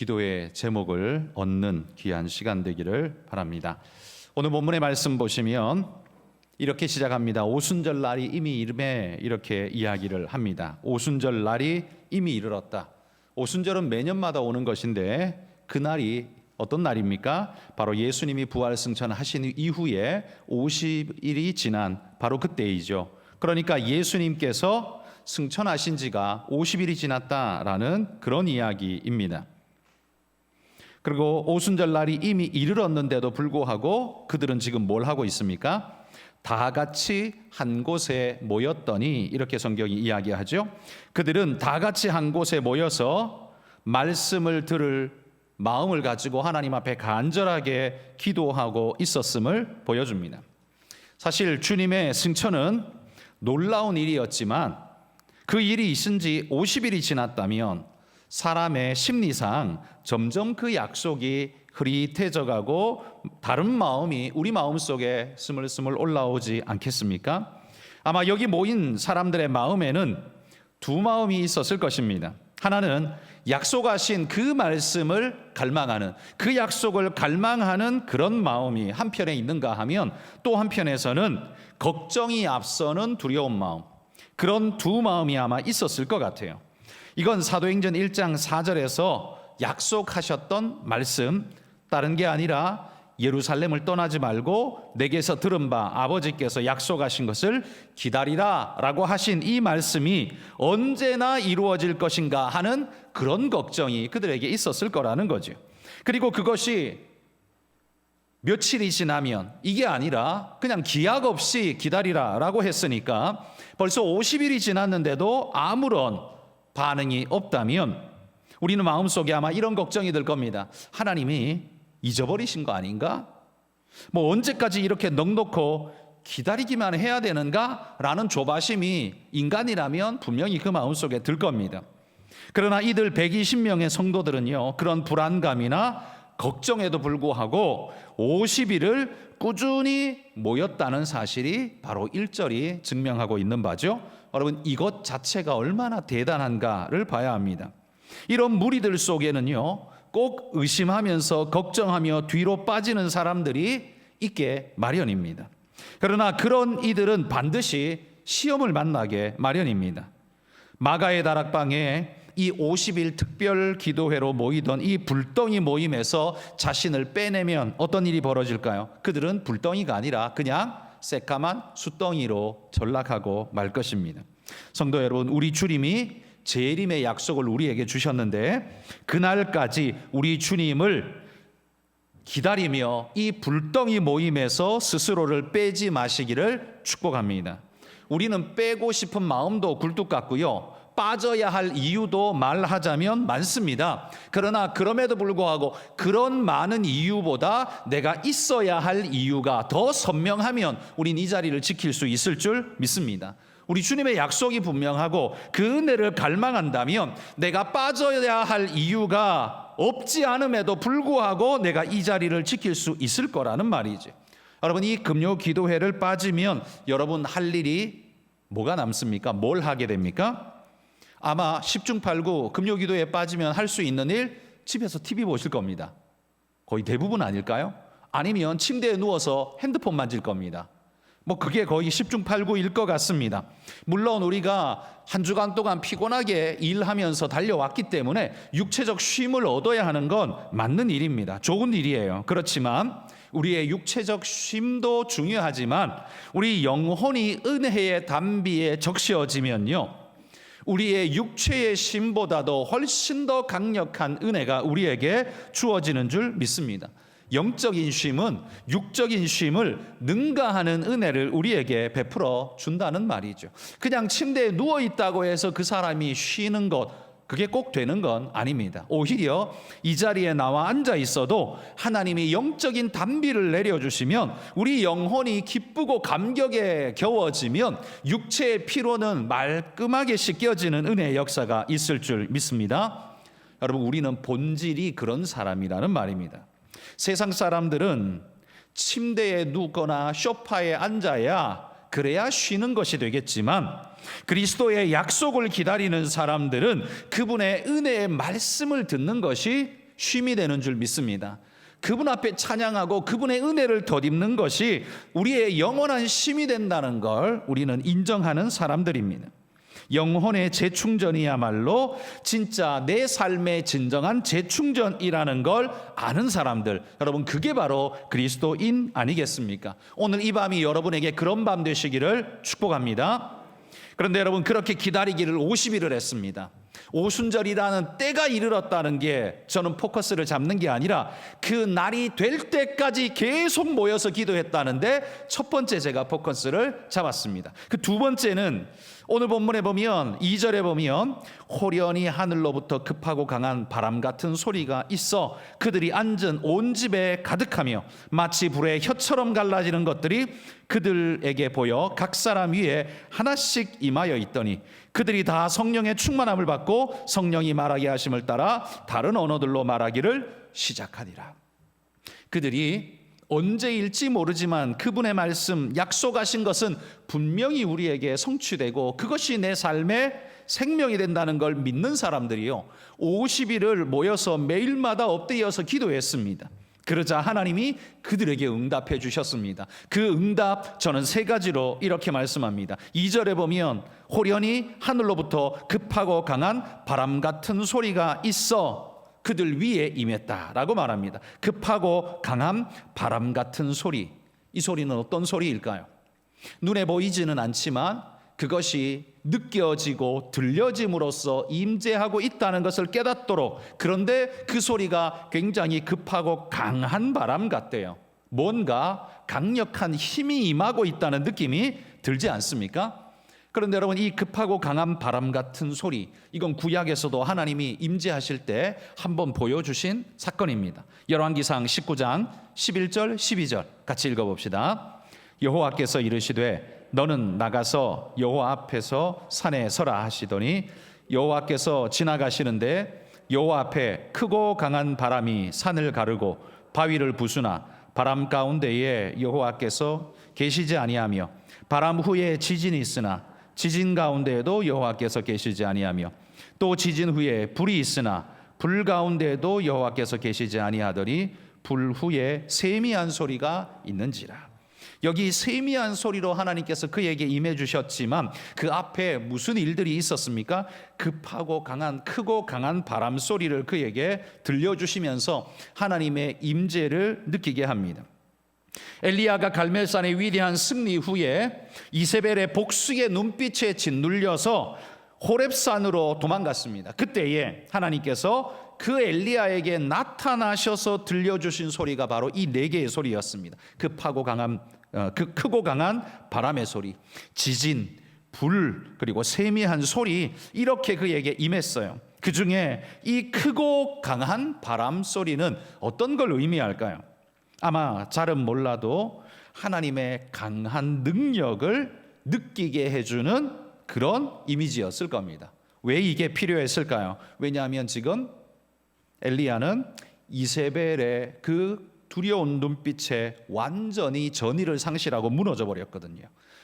기도의 제목을 얻는 귀한 시간 되기를 바랍니다. 오늘 본문의 말씀 보시면 이렇게 시작합니다. 오순절 날이 이미 이름에 이렇게 이야기를 합니다. 오순절 날이 이미 이르렀다. 오순절은 매년마다 오는 것인데 그날이 어떤 날입니까? 바로 예수님이 부활 승천하신 이후에 50일이 지난 바로 그때이죠. 그러니까 예수님께서 승천하신 지가 50일이 지났다라는 그런 이야기입니다. 그리고 오순절 날이 이미 이르렀는데도 불구하고 그들은 지금 뭘 하고 있습니까? 다 같이 한 곳에 모였더니 이렇게 성경이 이야기하죠. 그들은 다 같이 한 곳에 모여서 말씀을 들을 마음을 가지고 하나님 앞에 간절하게 기도하고 있었음을 보여줍니다. 사실 주님의 승천은 놀라운 일이었지만 그 일이 있은 지 50일이 지났다면 사람의 심리상 점점 그 약속이 흐릿해져가고 다른 마음이 우리 마음속에 스물스물 올라오지 않겠습니까? 아마 여기 모인 사람들의 마음에는 두 마음이 있었을 것입니다. 하나는 약속하신 그 말씀을 갈망하는, 그 약속을 갈망하는 그런 마음이 한편에 있는가 하면 또 한편에서는 걱정이 앞서는 두려운 마음, 그런 두 마음이 아마 있었을 것 같아요. 이건 사도행전 1장 4절에서 약속하셨던 말씀, 다른 게 아니라 예루살렘을 떠나지 말고 내게서 들은 바 아버지께서 약속하신 것을 기다리라 라고 하신 이 말씀이 언제나 이루어질 것인가 하는 그런 걱정이 그들에게 있었을 거라는 거죠. 그리고 그것이 며칠이 지나면 이게 아니라 그냥 기약 없이 기다리라 라고 했으니까 벌써 50일이 지났는데도 아무런 반응이 없다면 우리는 마음속에 아마 이런 걱정이 들 겁니다. 하나님이 잊어버리신 거 아닌가? 뭐 언제까지 이렇게 넉넉히 기다리기만 해야 되는가? 라는 조바심이 인간이라면 분명히 그 마음속에 들 겁니다. 그러나 이들 120명의 성도들은요, 그런 불안감이나 걱정에도 불구하고 50일을 꾸준히 모였다는 사실이 바로 1절이 증명하고 있는 바죠. 여러분, 이것 자체가 얼마나 대단한가를 봐야 합니다. 이런 무리들 속에는요, 꼭 의심하면서 걱정하며 뒤로 빠지는 사람들이 있게 마련입니다. 그러나 그런 이들은 반드시 시험을 만나게 마련입니다. 마가의 다락방에 이 50일 특별 기도회로 모이던 이 불덩이 모임에서 자신을 빼내면 어떤 일이 벌어질까요? 그들은 불덩이가 아니라 그냥 새까만 숫덩이로 전락하고 말 것입니다. 성도 여러분, 우리 주님이 재림의 약속을 우리에게 주셨는데 그날까지 우리 주님을 기다리며 이 불덩이 모임에서 스스로를 빼지 마시기를 축복합니다. 우리는 빼고 싶은 마음도 굴뚝 같고요, 빠져야 할 이유도 말하자면 많습니다. 그러나 그럼에도 불구하고 그런 많은 이유보다 내가 있어야 할 이유가 더 선명하면 우린 이 자리를 지킬 수 있을 줄 믿습니다. 우리 주님의 약속이 분명하고 그 은혜를 갈망한다면 내가 빠져야 할 이유가 없지 않음에도 불구하고 내가 이 자리를 지킬 수 있을 거라는 말이죠. 여러분, 이 금요 기도회를 빠지면 여러분 할 일이 뭐가 남습니까? 뭘 하게 됩니까? 아마 10중 8구 금요 기도회에 빠지면 할 수 있는 일, 집에서 TV 보실 겁니다. 거의 대부분 아닐까요? 아니면 침대에 누워서 핸드폰 만질 겁니다. 뭐 그게 거의 10중 8구일 것 같습니다. 물론 우리가 한 주간 동안 피곤하게 일하면서 달려왔기 때문에 육체적 쉼을 얻어야 하는 건 맞는 일입니다. 좋은 일이에요. 그렇지만 우리의 육체적 쉼도 중요하지만 우리 영혼이 은혜의 담비에 적셔지면요, 우리의 육체의 쉼보다도 훨씬 더 강력한 은혜가 우리에게 주어지는 줄 믿습니다. 영적인 쉼은 육적인 쉼을 능가하는 은혜를 우리에게 베풀어 준다는 말이죠. 그냥 침대에 누워 있다고 해서 그 사람이 쉬는 것, 그게 꼭 되는 건 아닙니다. 오히려 이 자리에 나와 앉아 있어도 하나님이 영적인 단비를 내려주시면 우리 영혼이 기쁘고 감격에 겨워지면 육체의 피로는 말끔하게 씻겨지는 은혜의 역사가 있을 줄 믿습니다. 여러분, 우리는 본질이 그런 사람이라는 말입니다. 세상 사람들은 침대에 눕거나 소파에 앉아야 그래야 쉬는 것이 되겠지만 그리스도의 약속을 기다리는 사람들은 그분의 은혜의 말씀을 듣는 것이 쉼이 되는 줄 믿습니다. 그분 앞에 찬양하고 그분의 은혜를 덧입는 것이 우리의 영원한 쉼이 된다는 걸 우리는 인정하는 사람들입니다. 영혼의 재충전이야말로 진짜 내 삶의 진정한 재충전이라는 걸 아는 사람들, 여러분, 그게 바로 그리스도인 아니겠습니까? 오늘 이 밤이 여러분에게 그런 밤 되시기를 축복합니다. 그런데 여러분, 그렇게 기다리기를 50일을 했습니다. 오순절이라는 때가 이르렀다는 게 저는 포커스를 잡는 게 아니라 그 날이 될 때까지 계속 모여서 기도했다는데, 첫 번째 제가 포커스를 잡았습니다. 그 두 번째는 오늘 본문에 보면 2절에 보면 호련히 하늘로부터 급하고 강한 바람 같은 소리가 있어 그들이 앉은 온 집에 가득하며 마치 불의 혀처럼 갈라지는 것들이 그들에게 보여 각 사람 위에 하나씩 임하여 있더니 그들이 다 성령의 충만함을 받고 성령이 말하게 하심을 따라 다른 언어들로 말하기를 시작하니라. 그들이 언제일지 모르지만 그분의 말씀, 약속하신 것은 분명히 우리에게 성취되고 그것이 내 삶의 생명이 된다는 걸 믿는 사람들이요, 50일을 모여서 매일마다 엎드려서 기도했습니다. 그러자 하나님이 그들에게 응답해 주셨습니다. 그 응답 저는 세 가지로 이렇게 말씀합니다. 2절에 보면 호련히 하늘로부터 급하고 강한 바람 같은 소리가 있어 그들 위에 임했다라고 말합니다. 급하고 강한 바람 같은 소리, 이 소리는 어떤 소리일까요? 눈에 보이지는 않지만 그것이 느껴지고 들려짐으로써 임재하고 있다는 것을 깨닫도록, 그런데 그 소리가 굉장히 급하고 강한 바람 같대요. 뭔가 강력한 힘이 임하고 있다는 느낌이 들지 않습니까? 그런데 여러분, 이 급하고 강한 바람 같은 소리, 이건 구약에서도 하나님이 임재하실 때 한번 보여주신 사건입니다. 열왕기상 19장 11절 12절 같이 읽어봅시다. 여호와께서 이르시되 너는 나가서 여호와 앞에서 산에 서라 하시더니 여호와께서 지나가시는데 여호와 앞에 크고 강한 바람이 산을 가르고 바위를 부수나 바람 가운데에 여호와께서 계시지 아니하며 바람 후에 지진이 있으나 지진 가운데에도 여호와께서 계시지 아니하며 또 지진 후에 불이 있으나 불 가운데에도 여호와께서 계시지 아니하더니 불 후에 세미한 소리가 있는지라. 여기 세미한 소리로 하나님께서 그에게 임해 주셨지만 그 앞에 무슨 일들이 있었습니까? 급하고 강한, 크고 강한 바람 소리를 그에게 들려주시면서 하나님의 임재를 느끼게 합니다. 엘리야가 갈멜산의 위대한 승리 후에 이세벨의 복수의 눈빛에 짓눌려서 호렙산으로 도망갔습니다. 그때에 하나님께서 그 엘리야에게 나타나셔서 들려주신 소리가 바로 이 네 개의 소리였습니다. 급하고 강한, 그 크고 강한 바람의 소리, 지진, 불, 그리고 세미한 소리, 이렇게 그에게 임했어요. 그 중에 이 크고 강한 바람 소리는 어떤 걸 의미할까요? 아마 잘은 몰라도 하나님의 강한 능력을 느끼게 해주는 그런 이미지였을 겁니다. 왜 이게 필요했을까요? 왜냐하면 지금 엘리야는 이세벨의 그 두려운 눈빛에 완전히 전의를 상실하고 무너져 버렸거든요.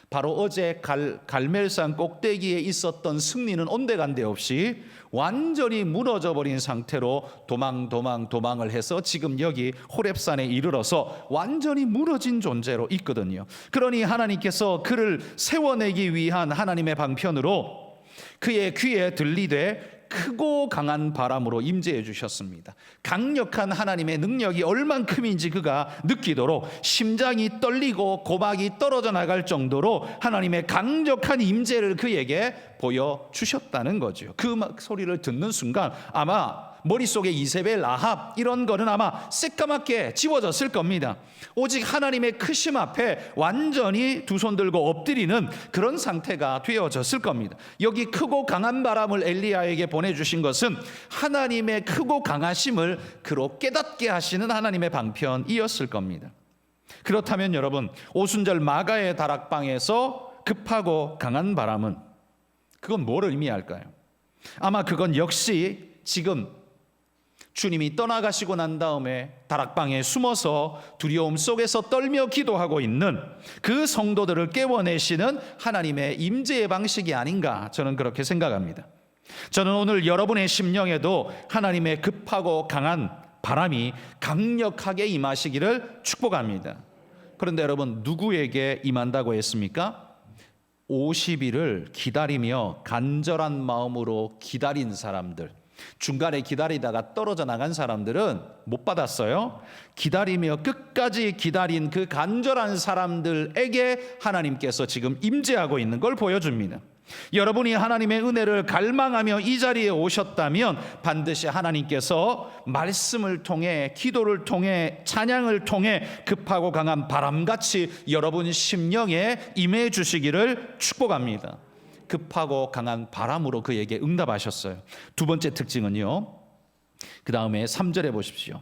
바로 어제 갈멜산 꼭대기에 있었던 승리는 온데간데 없이 완전히 무너져 버린 상태로 도망을 해서 지금 여기 호렙산에 이르러서 완전히 무너진 존재로 있거든요. 그러니 하나님께서 그를 세워내기 위한 하나님의 방편으로 그의 귀에 들리되 크고 강한 바람으로 임재해 주셨습니다. 강력한 하나님의 능력이 얼만큼인지 그가 느끼도록 심장이 떨리고 고막이 떨어져 나갈 정도로 하나님의 강력한 임재를 그에게 보여주셨다는 거죠. 그 소리를 듣는 순간 아마 머릿속에 이세벨, 아합 이런 거는 아마 새까맣게 지워졌을 겁니다. 오직 하나님의 크심 앞에 완전히 두 손 들고 엎드리는 그런 상태가 되어졌을 겁니다. 여기 크고 강한 바람을 엘리야에게 보내주신 것은 하나님의 크고 강하심을 그로 깨닫게 하시는 하나님의 방편이었을 겁니다. 그렇다면 여러분, 오순절 마가의 다락방에서 급하고 강한 바람은 그건 뭘 의미할까요? 아마 그건 역시 지금 주님이 떠나가시고 난 다음에 다락방에 숨어서 두려움 속에서 떨며 기도하고 있는 그 성도들을 깨워내시는 하나님의 임재의 방식이 아닌가, 저는 그렇게 생각합니다. 저는 오늘 여러분의 심령에도 하나님의 급하고 강한 바람이 강력하게 임하시기를 축복합니다. 그런데 여러분, 누구에게 임한다고 했습니까? 50일을 기다리며 간절한 마음으로 기다린 사람들, 중간에 기다리다가 떨어져 나간 사람들은 못 받았어요. 기다리며 끝까지 기다린 그 간절한 사람들에게 하나님께서 지금 임재하고 있는 걸 보여줍니다. 여러분이 하나님의 은혜를 갈망하며 이 자리에 오셨다면 반드시 하나님께서 말씀을 통해, 기도를 통해, 찬양을 통해 급하고 강한 바람같이 여러분 심령에 임해 주시기를 축복합니다. 급하고 강한 바람으로 그에게 응답하셨어요. 두 번째 특징은요, 그 다음에 3절에 보십시오.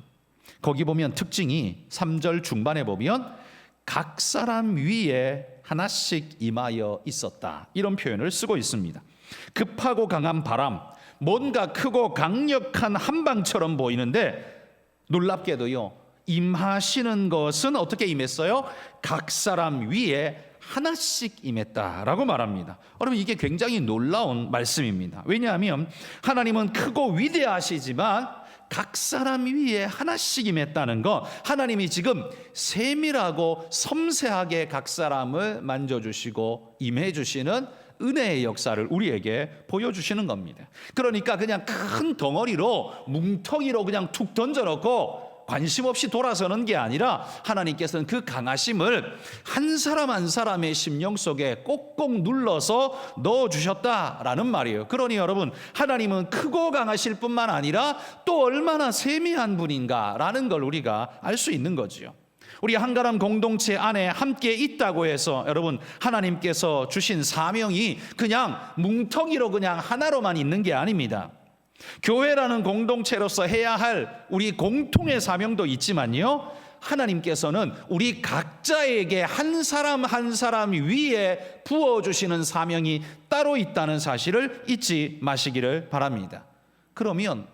거기 보면 특징이 3절 중반에 보면 각 사람 위에 하나씩 임하여 있었다, 이런 표현을 쓰고 있습니다. 급하고 강한 바람, 뭔가 크고 강력한 한방처럼 보이는데 놀랍게도요, 임하시는 것은 어떻게 임했어요? 각 사람 위에 하나씩 임했다라고 말합니다. 여러분, 이게 굉장히 놀라운 말씀입니다. 왜냐하면 하나님은 크고 위대하시지만 각 사람 위에 하나씩 임했다는 건 하나님이 지금 세밀하고 섬세하게 각 사람을 만져주시고 임해주시는 은혜의 역사를 우리에게 보여주시는 겁니다. 그러니까 그냥 큰 덩어리로, 뭉텅이로 그냥 툭 던져놓고 관심 없이 돌아서는 게 아니라 하나님께서는 그 강하심을 한 사람 한 사람의 심령 속에 꼭꼭 눌러서 넣어주셨다라는 말이에요. 그러니 여러분, 하나님은 크고 강하실 뿐만 아니라 또 얼마나 세미한 분인가라는 걸 우리가 알 수 있는 거죠. 우리 한가람 공동체 안에 함께 있다고 해서 여러분, 하나님께서 주신 사명이 그냥 뭉텅이로 그냥 하나로만 있는 게 아닙니다. 교회라는 공동체로서 해야 할 우리 공통의 사명도 있지만요, 하나님께서는 우리 각자에게 한 사람 한 사람 위에 부어주시는 사명이 따로 있다는 사실을 잊지 마시기를 바랍니다. 그러면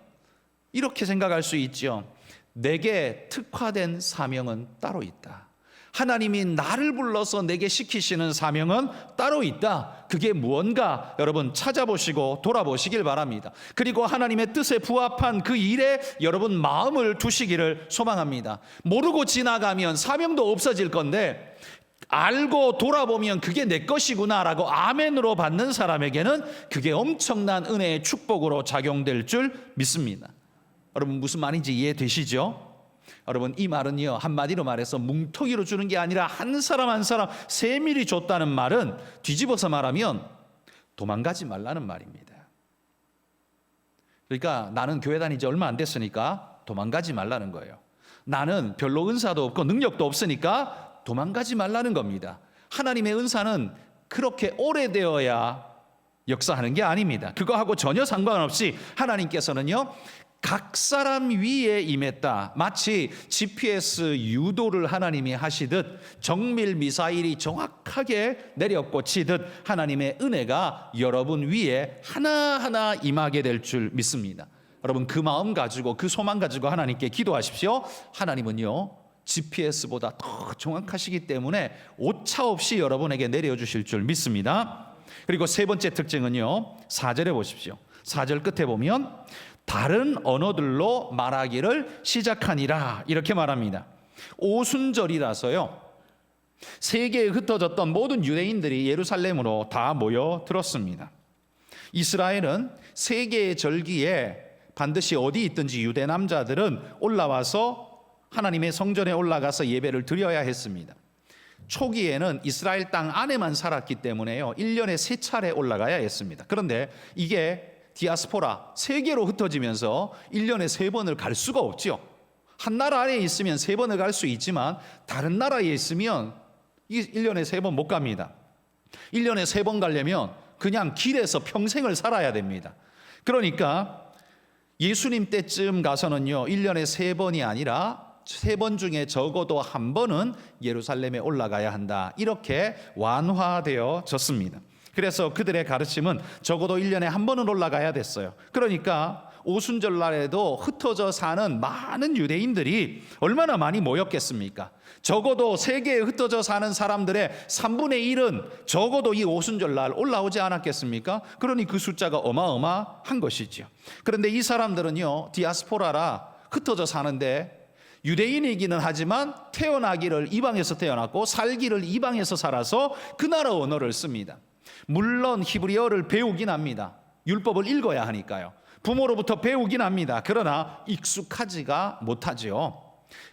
이렇게 생각할 수 있죠. 내게 특화된 사명은 따로 있다. 하나님이 나를 불러서 내게 시키시는 사명은 따로 있다. 그게 무언가 여러분 찾아보시고 돌아보시길 바랍니다. 그리고 하나님의 뜻에 부합한 그 일에 여러분 마음을 두시기를 소망합니다. 모르고 지나가면 사명도 없어질 건데 알고 돌아보면 그게 내 것이구나라고 아멘으로 받는 사람에게는 그게 엄청난 은혜의 축복으로 작용될 줄 믿습니다. 여러분, 무슨 말인지 이해되시죠? 여러분, 이 말은요, 한마디로 말해서 뭉텅이로 주는 게 아니라 한 사람 한 사람 세밀히 줬다는 말은 뒤집어서 말하면 도망가지 말라는 말입니다. 그러니까 나는 교회 다닌 지 얼마 안 됐으니까 도망가지 말라는 거예요. 나는 별로 은사도 없고 능력도 없으니까 도망가지 말라는 겁니다. 하나님의 은사는 그렇게 오래되어야 역사하는 게 아닙니다. 그거하고 전혀 상관없이 하나님께서는요, 각 사람 위에 임했다. 마치 GPS 유도를 하나님이 하시듯 정밀 미사일이 정확하게 내려 꽂히듯 하나님의 은혜가 여러분 위에 하나하나 임하게 될 줄 믿습니다. 여러분, 그 마음 가지고 그 소망 가지고 하나님께 기도하십시오. 하나님은요, GPS보다 더 정확하시기 때문에 오차 없이 여러분에게 내려주실 줄 믿습니다. 그리고 세 번째 특징은요, 4절에 보십시오. 4절 끝에 보면 다른 언어들로 말하기를 시작하니라, 이렇게 말합니다. 오순절이라서요, 세계에 흩어졌던 모든 유대인들이 예루살렘으로 다 모여들었습니다. 이스라엘은 세계의 절기에 반드시 어디 있든지 유대 남자들은 올라와서 하나님의 성전에 올라가서 예배를 드려야 했습니다. 초기에는 이스라엘 땅 안에만 살았기 때문에요, 1년에 3차례 올라가야 했습니다. 그런데 이게 디아스포라, 세계로 흩어지면서 1년에 3번을 갈 수가 없죠. 한 나라 안에 있으면 3번을 갈 수 있지만 다른 나라에 있으면 1년에 3번 못 갑니다. 1년에 3번 가려면 그냥 길에서 평생을 살아야 됩니다. 그러니까 예수님 때쯤 가서는요, 1년에 3번이 아니라 3번 중에 적어도 1번은 예루살렘에 올라가야 한다, 이렇게 완화되어졌습니다. 그래서 그들의 가르침은 적어도 1년에 1번은 올라가야 됐어요. 그러니까 오순절날에도 흩어져 사는 많은 유대인들이 얼마나 많이 모였겠습니까? 적어도 세계에 흩어져 사는 사람들의 3분의 1은 적어도 이 오순절날 올라오지 않았겠습니까? 그러니 그 숫자가 어마어마한 것이죠. 그런데 이 사람들은요, 디아스포라라 흩어져 사는데 유대인이기는 하지만 태어나기를 이방에서 태어났고 살기를 이방에서 살아서 그 나라 언어를 씁니다. 물론 히브리어를 배우긴 합니다. 율법을 읽어야 하니까요. 부모로부터 배우긴 합니다. 그러나 익숙하지가 못하죠.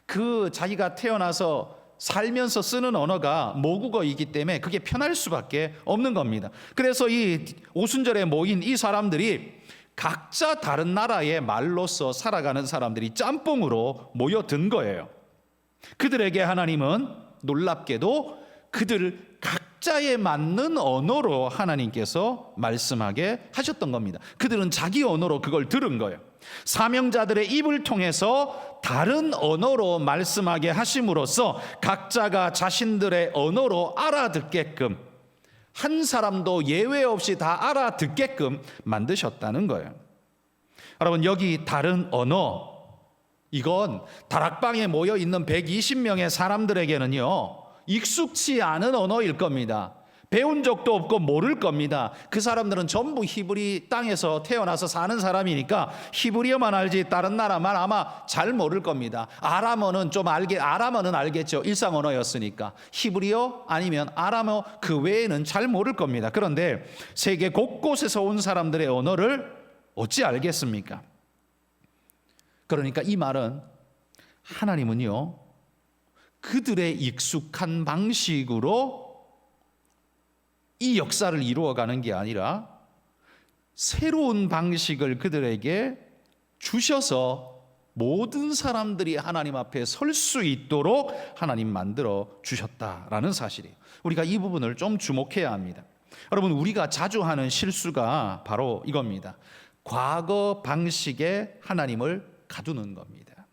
그 자기가 태어나서 살면서 쓰는 언어가 모국어이기 때문에 그게 편할 수밖에 없는 겁니다. 그래서 이 오순절에 모인 이 사람들이 각자 다른 나라의 말로서 살아가는 사람들이 짬뽕으로 모여든 거예요. 그들에게 하나님은 놀랍게도 그들 각자에 맞는 언어로 하나님께서 말씀하게 하셨던 겁니다. 그들은 자기 언어로 그걸 들은 거예요. 사명자들의 입을 통해서 다른 언어로 말씀하게 하심으로써 각자가 자신들의 언어로 알아듣게끔, 한 사람도 예외 없이 다 알아듣게끔 만드셨다는 거예요. 여러분, 여기 다른 언어, 이건 다락방에 모여 있는 120명의 사람들에게는요 익숙치 않은 언어일 겁니다. 배운 적도 없고 모를 겁니다. 그 사람들은 전부 히브리 땅에서 태어나서 사는 사람이니까 히브리어만 알지 다른 나라 말 아마 잘 모를 겁니다. 아람어는 아람어는 알겠죠. 일상 언어였으니까. 히브리어 아니면 아람어 그 외에는 잘 모를 겁니다. 그런데 세계 곳곳에서 온 사람들의 언어를 어찌 알겠습니까? 그러니까 이 말은 하나님은요 그들의 익숙한 방식으로 이 역사를 이루어가는 게 아니라 새로운 방식을 그들에게 주셔서 모든 사람들이 하나님 앞에 설 수 있도록 하나님 만들어 주셨다라는 사실이에요. 우리가 이 부분을 좀 주목해야 합니다. 여러분, 우리가 자주 하는 실수가 바로 이겁니다. 과거 방식에 하나님을 가두는 겁니다.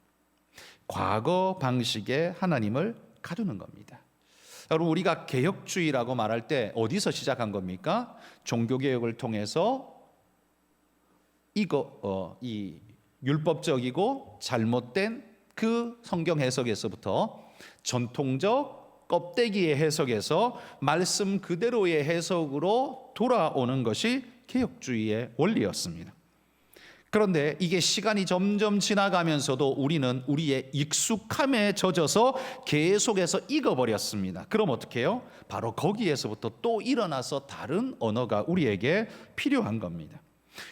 과거 방식에 하나님을 가두는 겁니다. 여러분, 우리가 개혁주의라고 말할 때 어디서 시작한 겁니까? 종교개혁을 통해서 이 율법적이고 잘못된 그 성경 해석에서부터 전통적 껍데기의 해석에서 말씀 그대로의 해석으로 돌아오는 것이 개혁주의의 원리였습니다. 그런데 이게 시간이 점점 지나가면서도 우리는 우리의 익숙함에 젖어서 계속해서 익어버렸습니다. 그럼 어떻게 해요? 바로 거기에서부터 또 일어나서 다른 언어가 우리에게 필요한 겁니다.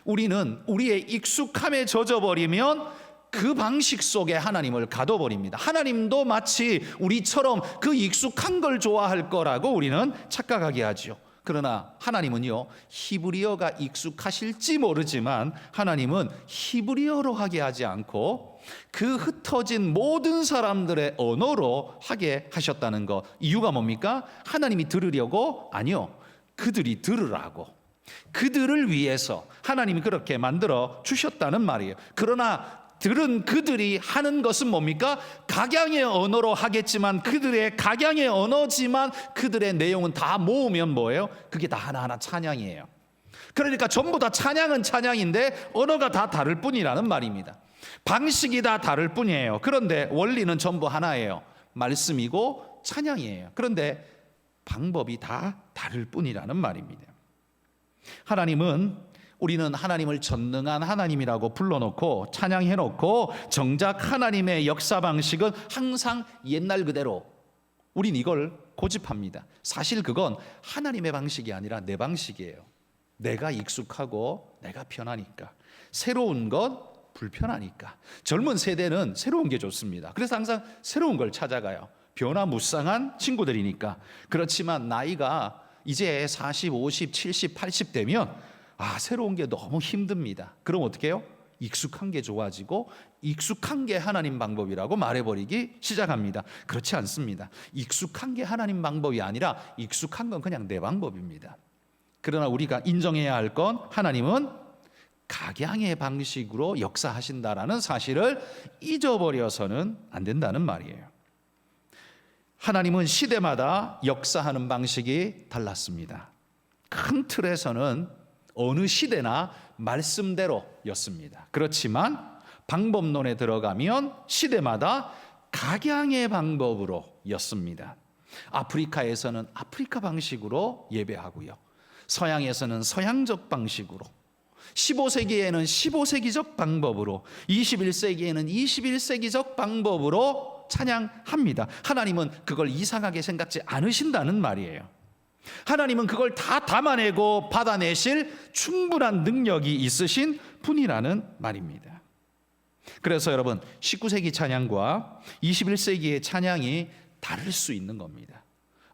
우리는 우리의 익숙함에 젖어버리면 그 방식 속에 하나님을 가둬버립니다. 하나님도 마치 우리처럼 그 익숙한 걸 좋아할 거라고 우리는 착각하게 하죠. 그러나 하나님은요 히브리어가 익숙하실지 모르지만 하나님은 히브리어로 하게 하지 않고 그 흩어진 모든 사람들의 언어로 하게 하셨다는 것. 이유가 뭡니까? 하나님이 들으려고? 아니요, 그들이 들으라고, 그들을 위해서 하나님이 그렇게 만들어 주셨다는 말이에요. 그러나 들은 그들이 하는 것은 뭡니까? 각양의 언어로 하겠지만 그들의 각양의 언어지만 그들의 내용은 다 모으면 뭐예요? 그게 다 하나하나 찬양이에요. 그러니까 전부 다 찬양은 찬양인데 언어가 다 다를 뿐이라는 말입니다. 방식이 다 다를 뿐이에요. 그런데 원리는 전부 하나예요. 말씀이고 찬양이에요. 그런데 방법이 다 다를 뿐이라는 말입니다. 우리는 하나님을 전능한 하나님이라고 불러놓고 찬양해놓고 정작 하나님의 역사 방식은 항상 옛날 그대로 우린 이걸 고집합니다. 사실 그건 하나님의 방식이 아니라 내 방식이에요. 내가 익숙하고 내가 편하니까. 새로운 것 불편하니까. 젊은 세대는 새로운 게 좋습니다. 그래서 항상 새로운 걸 찾아가요. 변화무쌍한 친구들이니까. 그렇지만 나이가 이제 40, 50, 70, 80 되면 새로운 게 너무 힘듭니다. 그럼 어떻게 해요? 익숙한 게 좋아지고 익숙한 게 하나님 방법이라고 말해버리기 시작합니다. 그렇지 않습니다. 익숙한 게 하나님 방법이 아니라 익숙한 건 그냥 내 방법입니다. 그러나 우리가 인정해야 할 건 하나님은 각양의 방식으로 역사하신다라는 사실을 잊어버려서는 안 된다는 말이에요. 하나님은 시대마다 역사하는 방식이 달랐습니다. 큰 틀에서는 어느 시대나 말씀대로였습니다. 그렇지만 방법론에 들어가면 시대마다 각양의 방법으로였습니다. 아프리카에서는 아프리카 방식으로 예배하고요. 서양에서는 서양적 방식으로, 15세기에는 15세기적 방법으로, 21세기에는 21세기적 방법으로 찬양합니다. 하나님은 그걸 이상하게 생각지 않으신다는 말이에요. 하나님은 그걸 다 담아내고 받아내실 충분한 능력이 있으신 분이라는 말입니다. 그래서 여러분, 19세기 찬양과 21세기의 찬양이 다를 수 있는 겁니다.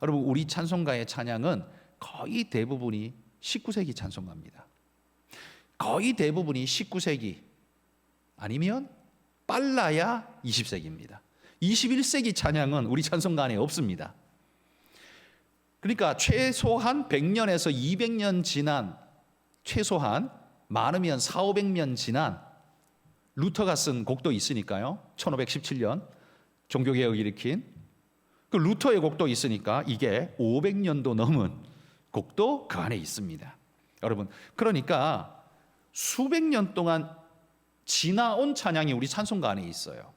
여러분, 우리 찬송가의 찬양은 거의 대부분이 19세기 찬송가입니다. 거의 대부분이 19세기 아니면 빨라야 20세기입니다. 21세기 찬양은 우리 찬송가 안에 없습니다. 그러니까 최소한 100년에서 200년 지난, 최소한 많으면 400~500년 지난 루터가 쓴 곡도 있으니까요. 1517년 종교개혁을 일으킨 그 루터의 곡도 있으니까 이게 500년도 넘은 곡도 그 안에 있습니다. 여러분, 그러니까 수백 년 동안 지나온 찬양이 우리 찬송가 안에 있어요.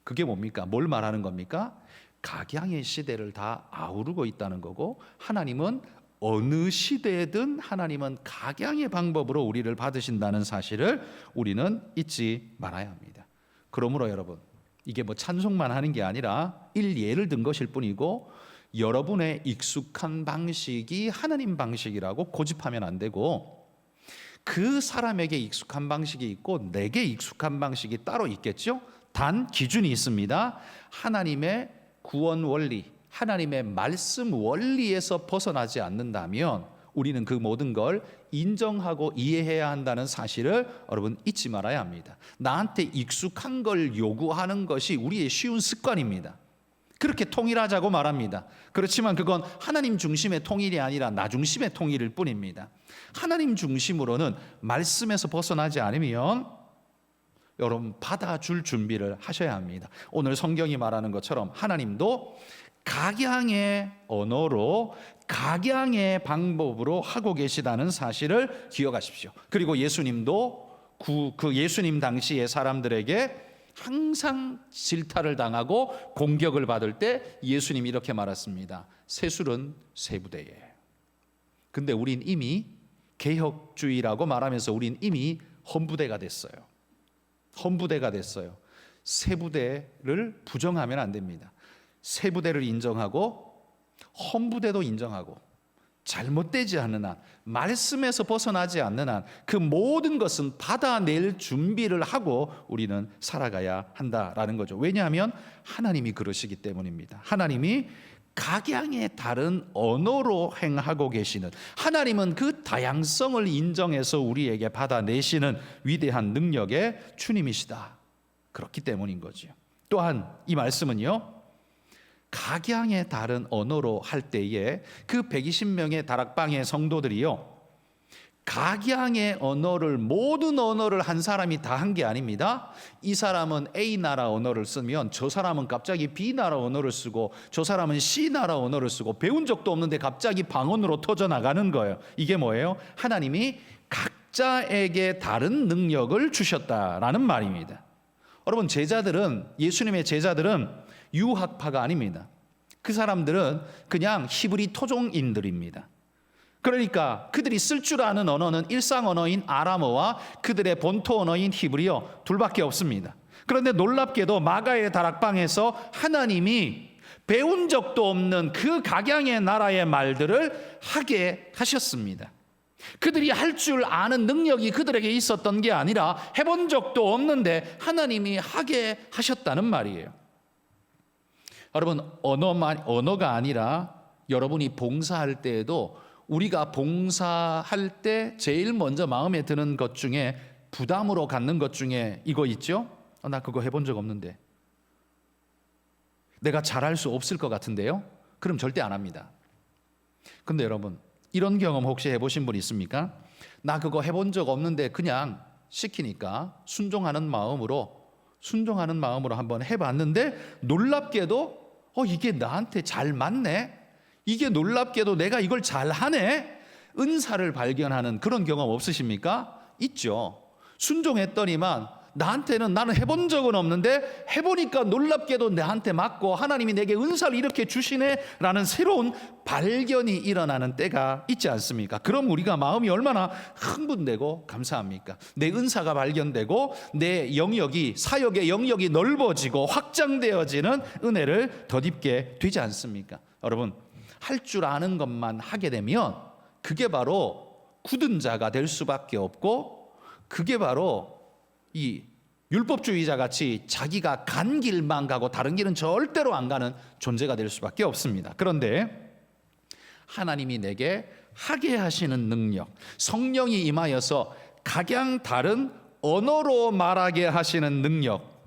그게 뭡니까? 뭘 말하는 겁니까? 각양의 시대를 다 아우르고 있다는 거고, 하나님은 어느 시대든 하나님은 각양의 방법으로 우리를 받으신다는 사실을 우리는 잊지 말아야 합니다. 그러므로 여러분, 이게 뭐 찬송만 하는 게 아니라 일예를 든 것일 뿐이고, 여러분의 익숙한 방식이 하나님 방식이라고 고집하면 안 되고, 그 사람에게 익숙한 방식이 있고 내게 익숙한 방식이 따로 있겠죠. 단 기준이 있습니다. 하나님의 구원 원리, 하나님의 말씀 원리에서 벗어나지 않는다면 우리는 그 모든 걸 인정하고 이해해야 한다는 사실을 여러분 잊지 말아야 합니다. 나한테 익숙한 걸 요구하는 것이 우리의 쉬운 습관입니다. 그렇게 통일하자고 말합니다. 그렇지만 그건 하나님 중심의 통일이 아니라 나 중심의 통일일 뿐입니다. 하나님 중심으로는 말씀에서 벗어나지 않으면 여러분 받아줄 준비를 하셔야 합니다. 오늘 성경이 말하는 것처럼 하나님도 각양의 언어로 각양의 방법으로 하고 계시다는 사실을 기억하십시오. 그리고 예수님도 그 예수님 당시의 사람들에게 항상 질타를 당하고 공격을 받을 때 예수님이 이렇게 말했습니다. 새술은 새부대에. 근데 우린 이미 개혁주의라고 말하면서 우린 이미 헌부대가 됐어요. 헌부대가 됐어요. 새부대를 부정하면 안 됩니다. 새부대를 인정하고 헌부대도 인정하고 잘못되지 않는 한, 말씀에서 벗어나지 않는 한 그 모든 것은 받아낼 준비를 하고 우리는 살아가야 한다라는 거죠. 왜냐하면 하나님이 그러시기 때문입니다. 하나님이 각양의 다른 언어로 행하고 계시는, 하나님은 그 다양성을 인정해서 우리에게 받아내시는 위대한 능력의 주님이시다. 그렇기 때문인 거죠. 또한 이 말씀은요, 각양의 다른 언어로 할 때에 그 120명의 다락방의 성도들이요, 각양의 언어를, 모든 언어를 한 사람이 다 한 게 아닙니다. 이 사람은 A 나라 언어를 쓰면 저 사람은 갑자기 B 나라 언어를 쓰고 저 사람은 C 나라 언어를 쓰고, 배운 적도 없는데 갑자기 방언으로 터져나가는 거예요. 이게 뭐예요? 하나님이 각자에게 다른 능력을 주셨다라는 말입니다. 여러분, 제자들은, 예수님의 제자들은 유학파가 아닙니다. 그 사람들은 그냥 히브리 토종인들입니다. 그러니까 그들이 쓸 줄 아는 언어는 일상 언어인 아람어와 그들의 본토 언어인 히브리어 둘밖에 없습니다. 그런데 놀랍게도 마가의 다락방에서 하나님이 배운 적도 없는 그 각양의 나라의 말들을 하게 하셨습니다. 그들이 할 줄 아는 능력이 그들에게 있었던 게 아니라 해본 적도 없는데 하나님이 하게 하셨다는 말이에요. 여러분, 언어가 아니라 여러분이 봉사할 때에도, 우리가 봉사할 때 제일 먼저 마음에 드는 것 중에, 부담으로 갖는 것 중에 이거 있죠? 나 그거 해본 적 없는데, 내가 잘할 수 없을 것 같은데요? 그럼 절대 안 합니다. 근데 여러분, 이런 경험 혹시 해보신 분 있습니까? 나 그거 해본 적 없는데 그냥 시키니까 순종하는 마음으로 한번 해봤는데 놀랍게도 이게 나한테 잘 맞네, 이게 놀랍게도 내가 이걸 잘하네, 은사를 발견하는 그런 경험 없으십니까? 있죠. 순종했더니만 나한테는 나는 해본 적은 없는데 해보니까 놀랍게도 나한테 맞고 하나님이 내게 은사를 이렇게 주시네라는 새로운 발견이 일어나는 때가 있지 않습니까? 그럼 우리가 마음이 얼마나 흥분되고 감사합니까? 내 은사가 발견되고 내 영역이, 사역의 영역이 넓어지고 확장되어지는 은혜를 덧입게 되지 않습니까? 여러분, 할 줄 아는 것만 하게 되면 그게 바로 굳은 자가 될 수밖에 없고, 그게 바로 이 율법주의자 같이 자기가 간 길만 가고 다른 길은 절대로 안 가는 존재가 될 수밖에 없습니다. 그런데 하나님이 내게 하게 하시는 능력, 성령이 임하여서 각양 다른 언어로 말하게 하시는 능력,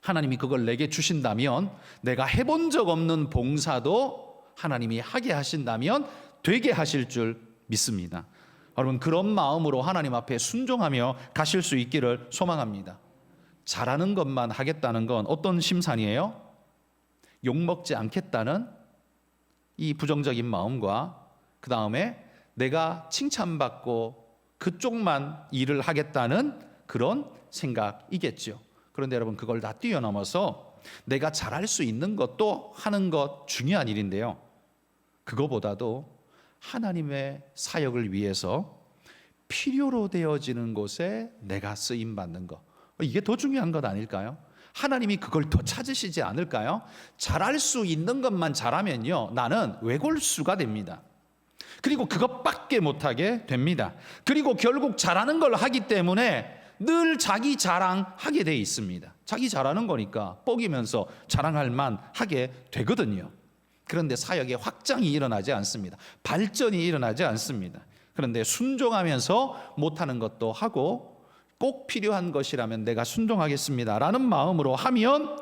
하나님이 그걸 내게 주신다면, 내가 해본 적 없는 봉사도 하나님이 하게 하신다면 되게 하실 줄 믿습니다. 여러분, 그런 마음으로 하나님 앞에 순종하며 가실 수 있기를 소망합니다. 잘하는 것만 하겠다는 건 어떤 심산이에요? 욕먹지 않겠다는 이 부정적인 마음과, 그 다음에 내가 칭찬받고 그쪽만 일을 하겠다는 그런 생각이겠죠. 그런데 여러분, 그걸 다 뛰어넘어서 내가 잘할 수 있는 것도 하는 것 중요한 일인데요, 그거보다도 하나님의 사역을 위해서 필요로 되어지는 곳에 내가 쓰임받는 것, 이게 더 중요한 것 아닐까요? 하나님이 그걸 더 찾으시지 않을까요? 잘할 수 있는 것만 잘하면요, 나는 외골수가 됩니다. 그리고 그것밖에 못하게 됩니다. 그리고 결국 잘하는 걸 하기 때문에 늘 자기 자랑하게 돼 있습니다. 자기 잘하는 거니까 뻐기면서 자랑할 만하게 되거든요. 그런데 사역의 확장이 일어나지 않습니다. 발전이 일어나지 않습니다. 그런데 순종하면서 못하는 것도 하고, 꼭 필요한 것이라면 내가 순종하겠습니다라는 마음으로 하면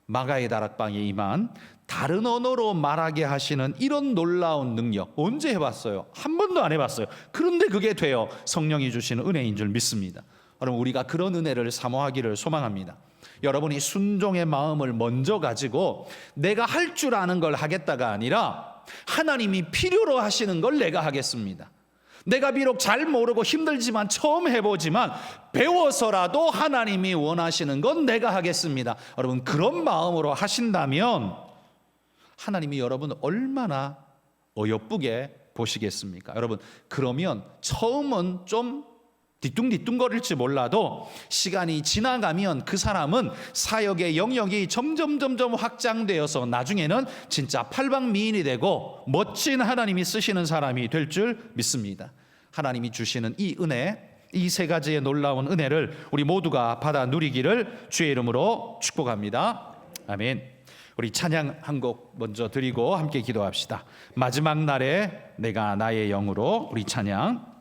마가의 다락방에 임한 다른 언어로 말하게 하시는 이런 놀라운 능력, 언제 해봤어요? 한 번도 안 해봤어요. 그런데 그게 돼요. 성령이 주시는 은혜인 줄 믿습니다. 여러분, 우리가 그런 은혜를 사모하기를 소망합니다. 여러분이 순종의 마음을 먼저 가지고 내가 할 줄 아는 걸 하겠다가 아니라 하나님이 필요로 하시는 걸 내가 하겠습니다. 내가 비록 잘 모르고 힘들지만 처음 해보지만 배워서라도 하나님이 원하시는 건 내가 하겠습니다. 여러분, 그런 마음으로 하신다면 하나님이 여러분 얼마나 어여쁘게 보시겠습니까? 여러분, 그러면 처음은 좀 뒤뚱뒤뚱거릴지 몰라도 시간이 지나가면 그 사람은 사역의 영역이 점점 확장되어서 나중에는 진짜 팔방미인이 되고 멋진 하나님이 쓰시는 사람이 될 줄 믿습니다. 하나님이 주시는 이 은혜, 이 세 가지의 놀라운 은혜를 우리 모두가 받아 누리기를 주의 이름으로 축복합니다. 아멘. 우리 찬양 한 곡 먼저 드리고 함께 기도합시다. 마지막 날에 내가 나의 영으로, 우리 찬양